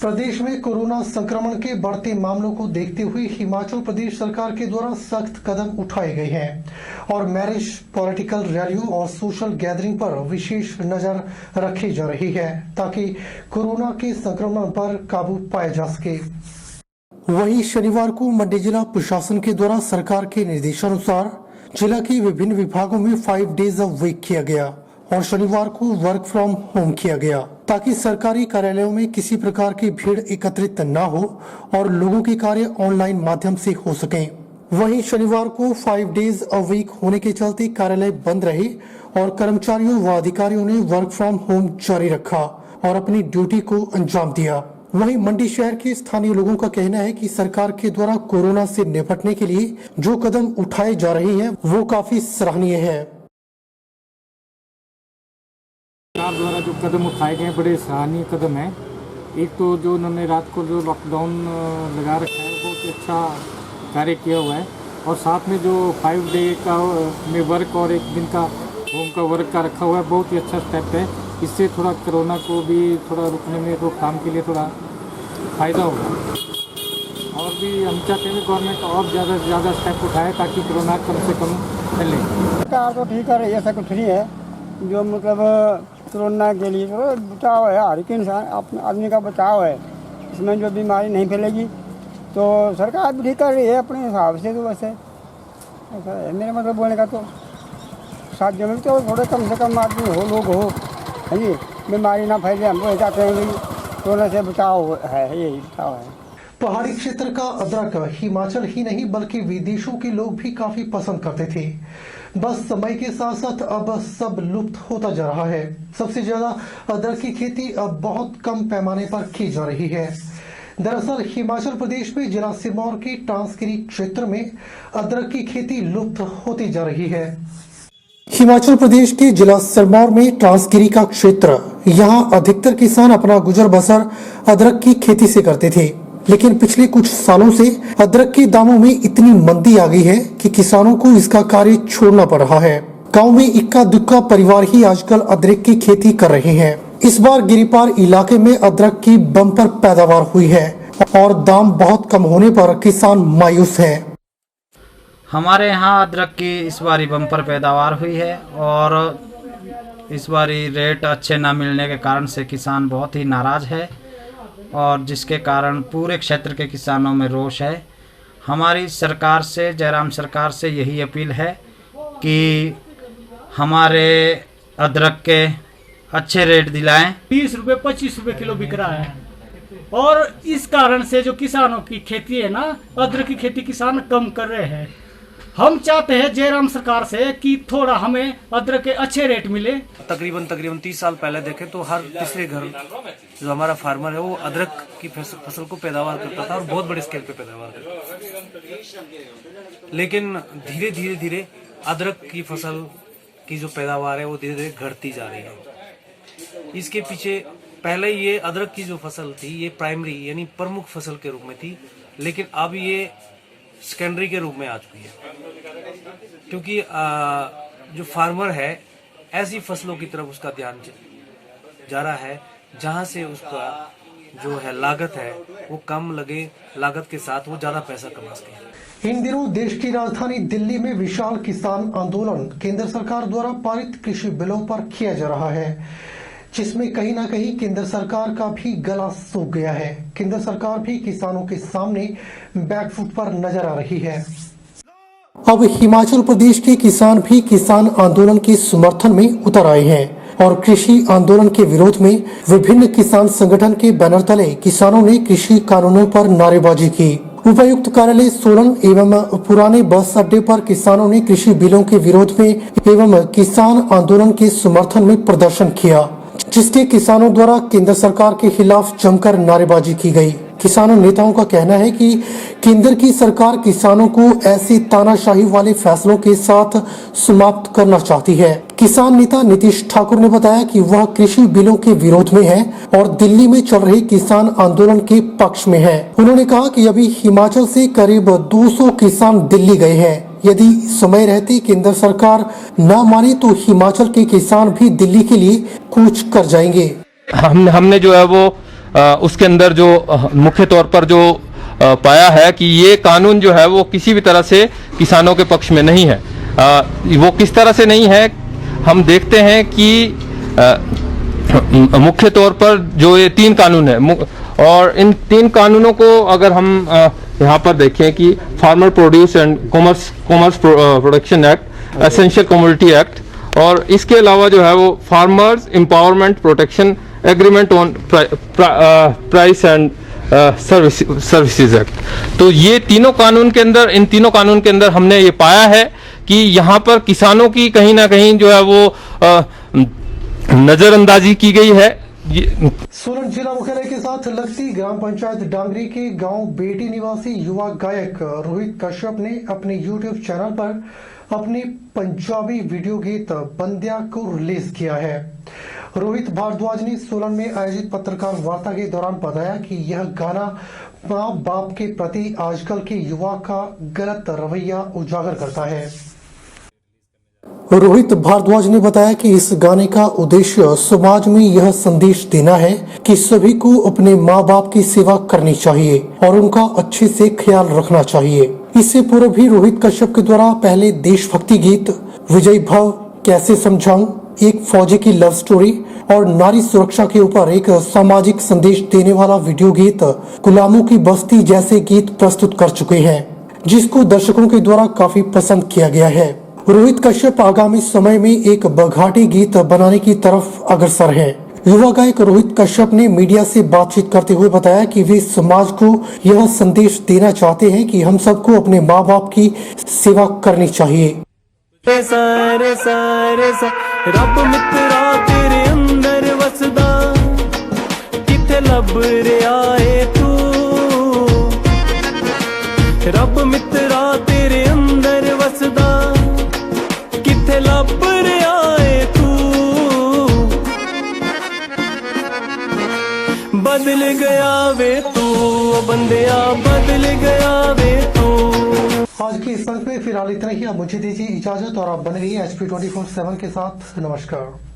प्रदेश में कोरोना संक्रमण के बढ़ते मामलों को देखते हुए हिमाचल प्रदेश सरकार के द्वारा सख्त कदम उठाए गए हैं और मैरिज, पॉलिटिकल रैलियों और सोशल गैदरिंग पर विशेष नजर रखी जा रही है ताकि कोरोना के संक्रमण पर काबू पाया जा सके। वहीं शनिवार को मंडी जिला प्रशासन के द्वारा सरकार के निर्देशानुसार जिला के विभिन्न विभागों में 5 डेज ऑफ वीक किया गया और शनिवार को वर्क फ्रॉम होम किया गया ताकि सरकारी कार्यालयों में किसी प्रकार की भीड़ एकत्रित न हो और लोगों के कार्य ऑनलाइन माध्यम से हो सकें। वहीं शनिवार को 5 डेज अ वीक होने के चलते कार्यालय बंद रहे और कर्मचारियों व अधिकारियों ने वर्क फ्रॉम होम जारी रखा और अपनी ड्यूटी को अंजाम दिया। वहीं मंडी शहर के स्थानीय लोगों का कहना है कि सरकार के द्वारा कोरोना से निपटने के लिए जो कदम उठाए जा रहे हैं वो काफी सराहनीय है। सरकार द्वारा जो कदम उठाए गए बड़े सराहनीय कदम है। एक तो जो उन्होंने रात को जो लॉकडाउन लगा रखा है बहुत ही अच्छा कार्य किया हुआ है और साथ में जो 5 डे का में वर्क और 1 दिन का होम का वर्क का रखा हुआ है बहुत ही अच्छा स्टेप है। इससे थोड़ा कोरोना को भी थोड़ा रुकने में रोकथाम के लिए थोड़ा फ़ायदा होगा और भी हम चाहते हैं गवर्नमेंट और ज़्यादा से ज़्यादा स्टेप उठाए ताकि कोरोना कम से कम फैले। सरकार तो ठीक है, ऐसा कुछ नहीं है जो मतलब कोरोना के लिए तो बचाव है, हर एक इंसान आदमी का बचाव है, इसमें जो बीमारी नहीं फैलेगी तो सरकार भी ठीक कर रही है अपने हिसाब से। तो वैसे ऐसा है मेरा मतलब बोलने का। तो शादियों में तो थोड़े कम से कम आदमी हो, लोग हो, है जी, बीमारी ना फैले। हम तो चाहते हैं कि कोरोना से बचाव है, यही बचाव है। पहाड़ी क्षेत्र का अदरक हिमाचल ही नहीं बल्कि विदेशों के लोग भी काफी पसंद करते थे। बस समय के साथ साथ अब सब लुप्त होता जा रहा है। सबसे ज्यादा अदरक की खेती अब बहुत कम पैमाने पर की जा रही है। दरअसल हिमाचल प्रदेश में जिला सिरमौर के ट्रांसगिरी क्षेत्र में अदरक की खेती लुप्त होती जा रही है। हिमाचल प्रदेश के जिला सिरमौर में ट्रांसगिरी का क्षेत्र, यहाँ अधिकतर किसान अपना गुजर बसर अदरक की खेती से करते थे, लेकिन पिछले कुछ सालों से अदरक के दामों में इतनी मंदी आ गई है कि किसानों को इसका कार्य छोड़ना पड़ रहा है। गांव में इक्का दुक्का परिवार ही आजकल अदरक की खेती कर रहे हैं। इस बार गिरिपार इलाके में अदरक की बम्पर पैदावार हुई है और दाम बहुत कम होने पर किसान मायूस है। हमारे यहाँ अदरक की इस बारी बम्पर पैदावार हुई है और इस बारी रेट अच्छे न मिलने के कारण से किसान बहुत ही नाराज है और जिसके कारण पूरे क्षेत्र के किसानों में रोष है। हमारी सरकार से, जयराम सरकार से यही अपील है कि हमारे अदरक के अच्छे रेट दिलाएं। 20 रुपये 25 रुपये किलो बिक रहा है और इस कारण से जो किसानों की खेती है ना, अदरक की खेती किसान कम कर रहे हैं। हम चाहते हैं जयराम सरकार से कि थोड़ा हमें अदरक के अच्छे रेट मिले। तकरीबन 30 साल पहले देखें तो हर तीसरे घर जो हमारा फार्मर है वो अदरक की फसल को पैदावार करता था और बहुत बड़े स्केल पे पैदावार करता था। लेकिन धीरे धीरे अदरक की फसल की जो पैदावार है वो धीरे धीरे घटती जा रही है। इसके पीछे पहले ये अदरक की जो फसल थी ये प्राइमरी यानी प्रमुख फसल के रूप में थी, लेकिन अब ये सेकेंडरी के रूप में आ चुकी है क्योंकि जो फार्मर है ऐसी फसलों की तरफ उसका ध्यान जा रहा है जहां से उसका जो है लागत है वो कम लगे, लागत के साथ वो ज्यादा पैसा कमा सके। इन दिनों देश की राजधानी दिल्ली में विशाल किसान आंदोलन केंद्र सरकार द्वारा पारित कृषि बिलों पर किया जा रहा है, जिसमें कहीं न कहीं केंद्र सरकार का भी गला सूख गया है। केंद्र सरकार भी किसानों के सामने बैकफुट पर नजर आ रही है। अब हिमाचल प्रदेश के किसान भी किसान आंदोलन के समर्थन में उतर आए हैं और कृषि आंदोलन के विरोध में विभिन्न किसान संगठन के बैनर तले किसानों ने कृषि कानूनों पर नारेबाजी की। उपायुक्त कार्यालय सोलन एवं पुराने बस अड्डे पर किसानों ने कृषि बिलों के विरोध में एवं किसान आंदोलन के समर्थन में प्रदर्शन किया, जिसके किसानों द्वारा केंद्र सरकार के खिलाफ जमकर नारेबाजी की गई। किसानों नेताओं का कहना है कि केंद्र की सरकार किसानों को ऐसे तानाशाही वाले फैसलों के साथ समाप्त करना चाहती है। किसान नेता नीतीश ठाकुर ने बताया कि वह कृषि बिलों के विरोध में है और दिल्ली में चल रहे किसान आंदोलन के पक्ष में है। उन्होंने कहा कि अभी हिमाचल से करीब 200 किसान दिल्ली गए हैं। यदि समय रहते केंद्र सरकार न माने तो हिमाचल के किसान भी दिल्ली के लिए कूच कर जाएंगे। हमने जो है वो उसके अंदर जो मुख्य तौर पर जो पाया है कि ये कानून जो है वो किसी भी तरह से किसानों के पक्ष में नहीं है। वो किस तरह से नहीं है, हम देखते हैं कि मुख्य तौर पर जो ये 3 कानून है और इन 3 कानूनों को अगर हम यहाँ पर देखें कि farmer produce and commerce production act, essential commodity act और इसके अलावा जो है वो farmers empowerment protection agreement on price and services act. तो ये तीनों कानून के अंदर, इन तीनों कानून के अंदर हमने ये पाया है कि यहाँ पर किसानों की कहीं ना कहीं जो है वो नजरअंदाजी की गई है। सोलन जिला मुख्यालय के साथ लगती ग्राम पंचायत डांगरी के गांव बेटी निवासी युवा गायक रोहित कश्यप ने अपने YouTube चैनल पर अपने पंजाबी वीडियो गीत बंदिया को रिलीज किया है। रोहित भारद्वाज ने सोलन में आयोजित पत्रकार वार्ता के दौरान बताया कि यह गाना माँ बाप के प्रति आजकल के युवा का गलत रवैया उजागर करता है। रोहित भारद्वाज ने बताया कि इस गाने का उद्देश्य समाज में यह संदेश देना है कि सभी को अपने माँ बाप की सेवा करनी चाहिए और उनका अच्छे से ख्याल रखना चाहिए। इससे पूर्व भी रोहित कश्यप के द्वारा पहले देशभक्ति गीत विजय भव, कैसे समझाऊं, एक फौजी की लव स्टोरी और नारी सुरक्षा के ऊपर एक सामाजिक संदेश देने वाला वीडियो गीत गुलामों की बस्ती जैसे गीत प्रस्तुत कर चुके हैं, जिसको दर्शकों के द्वारा काफी पसंद किया गया है। रोहित कश्यप आगामी समय में एक बघाटी गीत बनाने की तरफ अग्रसर है। युवा गायक रोहित कश्यप ने मीडिया से बातचीत करते हुए बताया कि वे समाज को यह संदेश देना चाहते हैं कि हम सबको अपने माँ बाप की सेवा करनी चाहिए। सारे सारे रब मित्रा तेरे अंदर वसदा किथे लब रिया है तू, रब मित्रा तेरे अंदर वसदा किथे लब रिया है तू, बदल गया वे तू बंदिया बदल गया वे तू। आज के इस अंक में फिलहाल इतना ही। अब मुझे दीजिए इजाजत और आप बने रहिए HP 24/7 के साथ। नमस्कार।